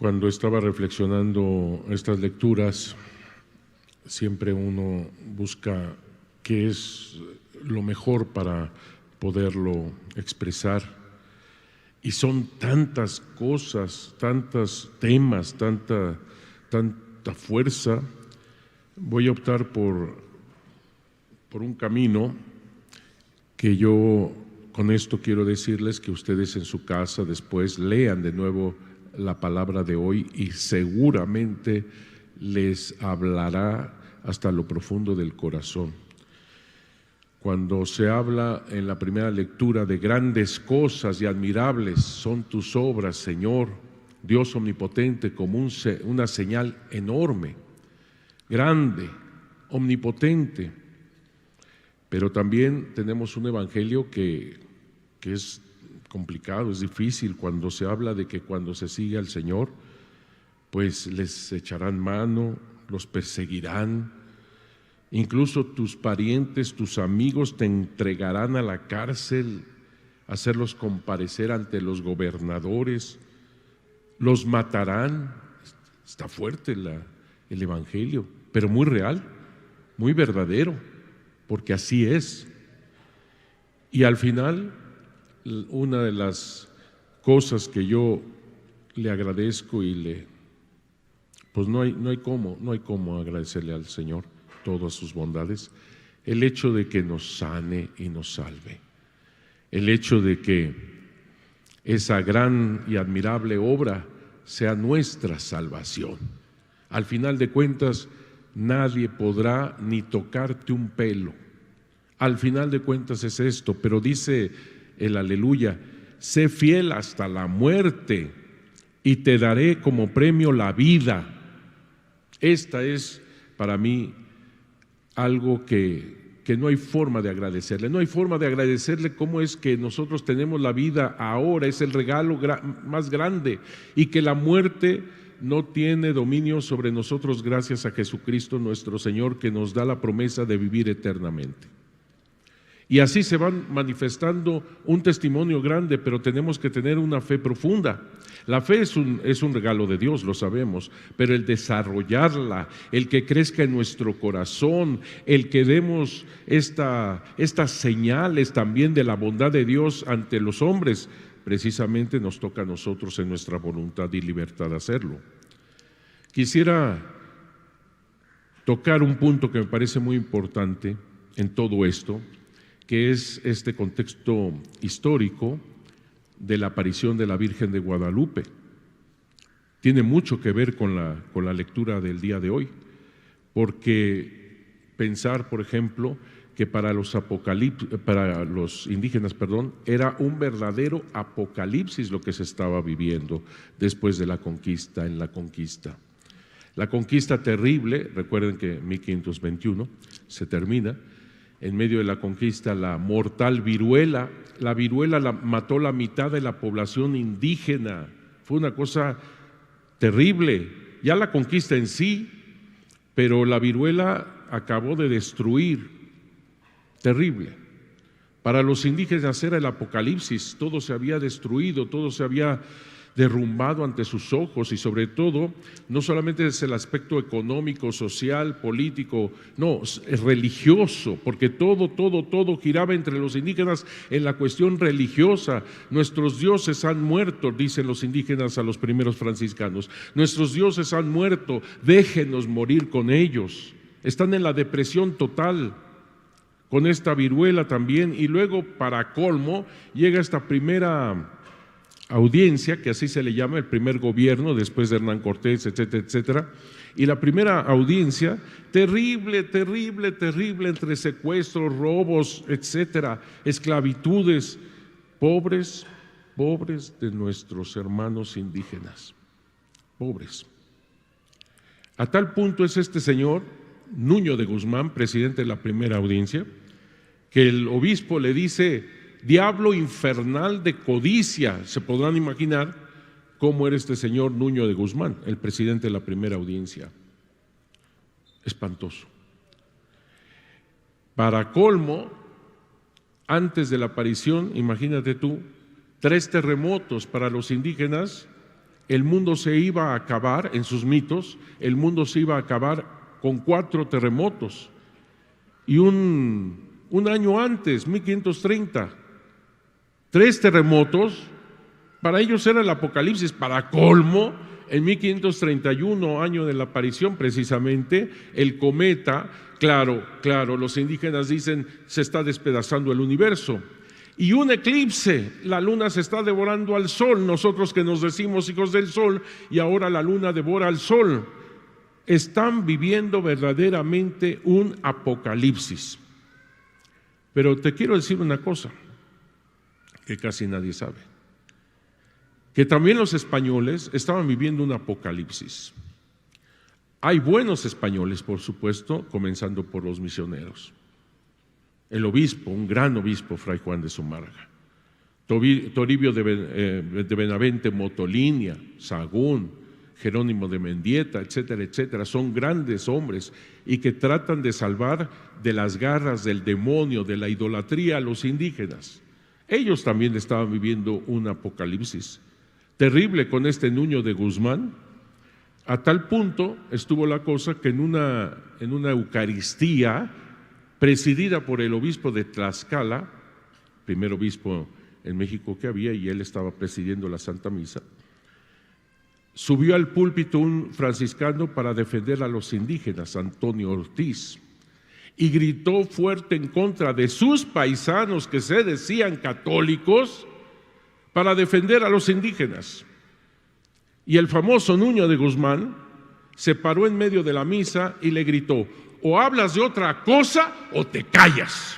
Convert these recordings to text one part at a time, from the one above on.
Cuando estaba reflexionando estas lecturas, siempre uno busca qué es lo mejor para poderlo expresar. Y son tantas cosas, tantos temas, tanta fuerza. Voy a optar por un camino que yo con esto quiero decirles que ustedes en su casa después lean de nuevo la palabra de hoy y seguramente les hablará hasta lo profundo del corazón. Cuando se habla en la primera lectura de grandes cosas y admirables son tus obras, Señor, Dios omnipotente, como una señal enorme, grande, omnipotente. Pero también tenemos un evangelio que es complicado, es difícil cuando se habla de que cuando se sigue al Señor, pues les echarán mano, los perseguirán, incluso tus parientes, tus amigos te entregarán a la cárcel, hacerlos comparecer ante los gobernadores, los matarán. Está fuerte el evangelio, pero muy real, muy verdadero, porque así es. Y al final, una de las cosas que yo le agradezco y pues no hay cómo agradecerle al Señor todas sus bondades, el hecho de que nos sane y nos salve, el hecho de que esa gran y admirable obra sea nuestra salvación. Al final de cuentas, nadie podrá ni tocarte un pelo. Al final de cuentas es esto, pero dice el aleluya, sé fiel hasta la muerte y te daré como premio la vida. Esta es para mí algo que no hay forma de agradecerle. No hay forma de agradecerle cómo es que nosotros tenemos la vida ahora, es el regalo más grande, y que la muerte no tiene dominio sobre nosotros gracias a Jesucristo nuestro Señor, que nos da la promesa de vivir eternamente. Y así se van manifestando un testimonio grande, pero tenemos que tener una fe profunda. La fe es un regalo de Dios, lo sabemos, pero el desarrollarla, el que crezca en nuestro corazón, el que demos estas señales también de la bondad de Dios ante los hombres, precisamente nos toca a nosotros en nuestra voluntad y libertad hacerlo. Quisiera tocar un punto que me parece muy importante en todo esto, que es este contexto histórico de la aparición de la Virgen de Guadalupe. Tiene mucho que ver con la lectura del día de hoy, porque pensar, por ejemplo, que para los indígenas, era un verdadero apocalipsis lo que se estaba viviendo después de la conquista, en la conquista. La conquista terrible, recuerden que 1521 se termina. En medio de la conquista, la mortal viruela, la viruela mató la mitad de la población indígena. Fue una cosa terrible, ya la conquista en sí, pero la viruela acabó de destruir, terrible. Para los indígenas era el apocalipsis, todo se había destruido, todo se había derrumbado ante sus ojos, y sobre todo, no solamente es el aspecto económico, social, político, no, es religioso, porque todo giraba entre los indígenas en la cuestión religiosa. Nuestros dioses han muerto, dicen los indígenas a los primeros franciscanos, nuestros dioses han muerto, déjenos morir con ellos. Están en la depresión total con esta viruela también, y luego, para colmo, llega esta primera audiencia, que así se le llama, el primer gobierno después de Hernán Cortés, etcétera, etcétera. Y la primera audiencia, terrible, entre secuestros, robos, etcétera, esclavitudes, pobres de nuestros hermanos indígenas, pobres. A tal punto es este señor, Nuño de Guzmán, presidente de la primera audiencia, que el obispo le dice: diablo infernal de codicia. Se podrán imaginar cómo era este señor Nuño de Guzmán, el presidente de la primera audiencia. Espantoso. Para colmo, antes de la aparición, imagínate tú, 3 terremotos para los indígenas el mundo se iba a acabar, en sus mitos, el mundo se iba a acabar con 4 terremotos. Y un año antes, 1530, 3 terremotos, para ellos era el apocalipsis. Para colmo, en 1531, año de la aparición precisamente, el cometa, claro, los indígenas dicen, se está despedazando el universo. Y un eclipse, la luna se está devorando al sol, nosotros que nos decimos hijos del sol, y ahora la luna devora al sol. Están viviendo verdaderamente un apocalipsis. Pero te quiero decir una cosa que casi nadie sabe, que también los españoles estaban viviendo un apocalipsis. Hay buenos españoles, por supuesto, comenzando por los misioneros. El obispo, un gran obispo, Fray Juan de Zumárraga, Toribio de Benavente Motolinia, Sahagún, Jerónimo de Mendieta, etcétera, etcétera, son grandes hombres y que tratan de salvar de las garras del demonio, de la idolatría a los indígenas. Ellos también estaban viviendo un apocalipsis terrible con este Nuño de Guzmán. A tal punto estuvo la cosa que en una Eucaristía presidida por el obispo de Tlaxcala, primer obispo en México que había, y él estaba presidiendo la Santa Misa, subió al púlpito un franciscano para defender a los indígenas, Antonio Ortiz, y gritó fuerte en contra de sus paisanos que se decían católicos para defender a los indígenas. Y el famoso Nuño de Guzmán se paró en medio de la misa y le gritó: o hablas de otra cosa o te callas.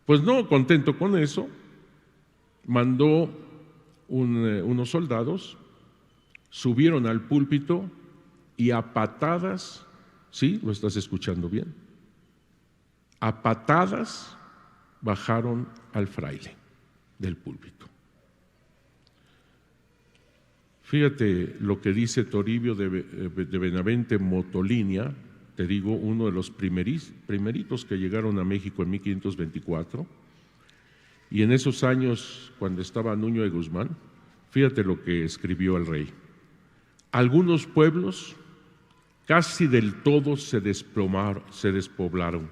Pues no contento con eso, mandó unos soldados, subieron al púlpito y a patadas, ¿sí? ¿Lo estás escuchando bien? A patadas bajaron al fraile del púlpito. Fíjate lo que dice Toribio de Benavente Motolinia, te digo, uno de los primeritos que llegaron a México en 1524, y en esos años, cuando estaba Nuño de Guzmán, fíjate lo que escribió el rey: algunos pueblos casi del todo se despoblaron,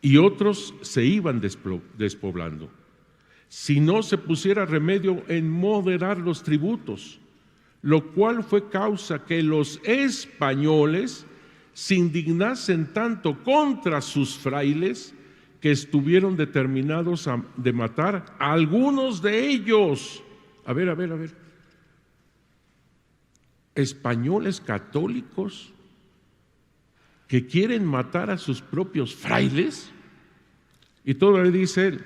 y otros se iban despoblando, si no se pusiera remedio en moderar los tributos, lo cual fue causa que los españoles se indignasen tanto contra sus frailes que estuvieron determinados de matar a algunos de ellos. A ver. Españoles católicos que quieren matar a sus propios frailes. Y todavía dice él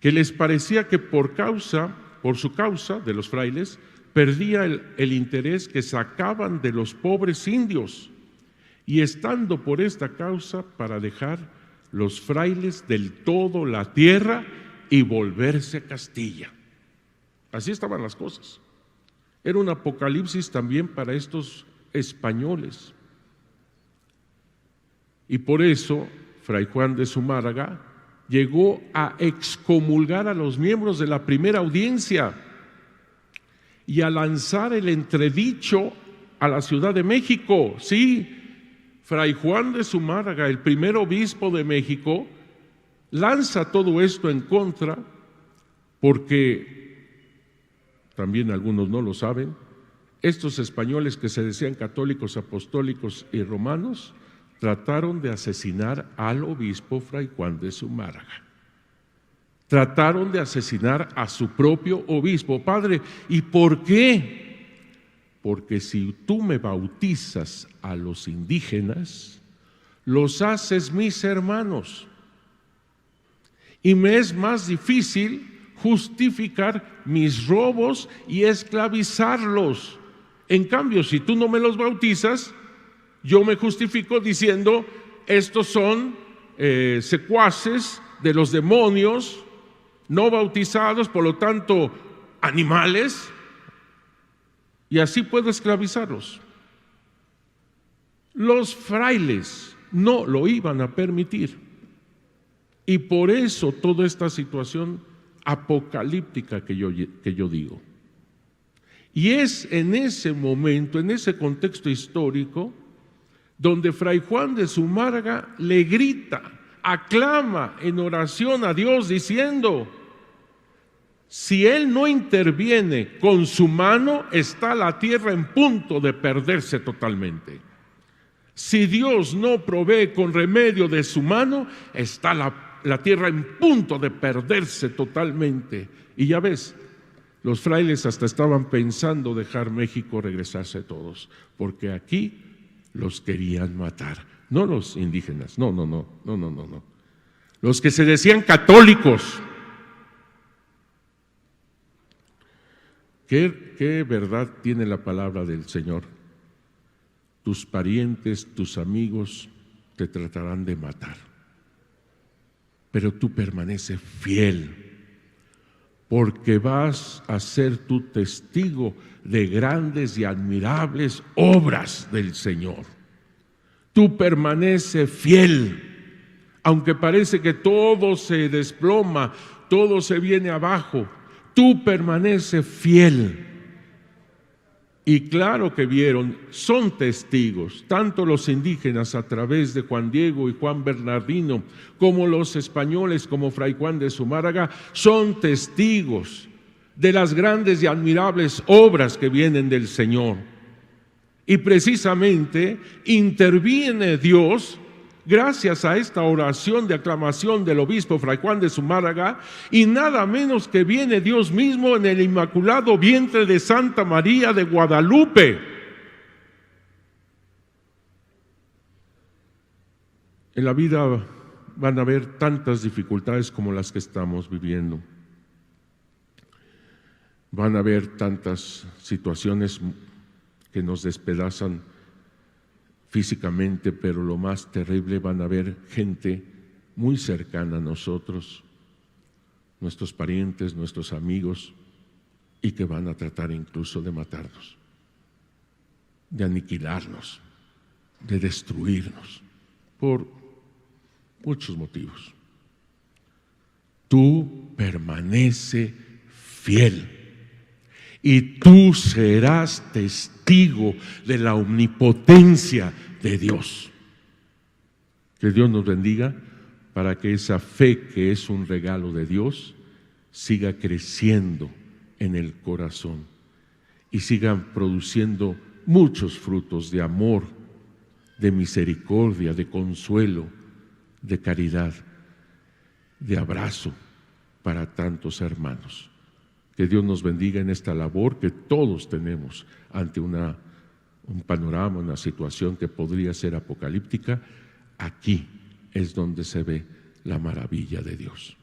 que les parecía que por su causa de los frailes, perdía el interés que sacaban de los pobres indios, y estando por esta causa para dejar los frailes del todo la tierra y volverse a Castilla. Así estaban las cosas. Era un apocalipsis también para estos españoles. Y por eso Fray Juan de Zumárraga llegó a excomulgar a los miembros de la primera audiencia y a lanzar el entredicho a la Ciudad de México. Sí, Fray Juan de Zumárraga, el primer obispo de México, lanza todo esto en contra, porque también algunos no lo saben, estos españoles que se decían católicos, apostólicos y romanos, trataron de asesinar al obispo Fray Juan de Zumárraga. Trataron de asesinar a su propio obispo. Padre, ¿y por qué? Porque si tú me bautizas a los indígenas, los haces mis hermanos. Y me es más difícil justificar mis robos y esclavizarlos. En cambio, si tú no me los bautizas, yo me justifico diciendo: estos son secuaces de los demonios, no bautizados, por lo tanto, animales, y así puedo esclavizarlos. Los frailes no lo iban a permitir, y por eso toda esta situación apocalíptica que yo digo. Y es en ese momento, en ese contexto histórico, donde Fray Juan de Zumárraga le grita, aclama en oración a Dios diciendo: si Él no interviene con su mano, está la tierra en punto de perderse totalmente. Si Dios no provee con remedio de su mano, está la tierra en punto de perderse totalmente. Y ya ves, los frailes hasta estaban pensando dejar México, regresarse todos, porque aquí los querían matar. No los indígenas, no. Los que se decían católicos. ¿Qué verdad tiene la palabra del Señor? Tus parientes, tus amigos te tratarán de matar, pero tú permanece fiel, porque vas a ser tu testigo de grandes y admirables obras del Señor. Tú permanece fiel, aunque parece que todo se desploma, todo se viene abajo. Tú permanece fiel. Y claro que vieron, son testigos, tanto los indígenas a través de Juan Diego y Juan Bernardino, como los españoles como Fray Juan de Zumárraga, son testigos de las grandes y admirables obras que vienen del Señor. Y precisamente interviene Dios gracias a esta oración de aclamación del obispo Fray Juan de Zumárraga, y nada menos que viene Dios mismo en el inmaculado vientre de Santa María de Guadalupe. En la vida van a haber tantas dificultades como las que estamos viviendo. Van a haber tantas situaciones que nos despedazan físicamente, pero lo más terrible, van a haber gente muy cercana a nosotros, nuestros parientes, nuestros amigos, y que van a tratar incluso de matarnos, de aniquilarnos, de destruirnos, por muchos motivos. Tú permanece fiel y tú serás testigo de la omnipotencia de Dios. Que Dios nos bendiga para que esa fe, que es un regalo de Dios, siga creciendo en el corazón y siga produciendo muchos frutos de amor, de misericordia, de consuelo, de caridad, de abrazo para tantos hermanos. Que Dios nos bendiga en esta labor que todos tenemos ante un panorama, una situación que podría ser apocalíptica. Aquí es donde se ve la maravilla de Dios.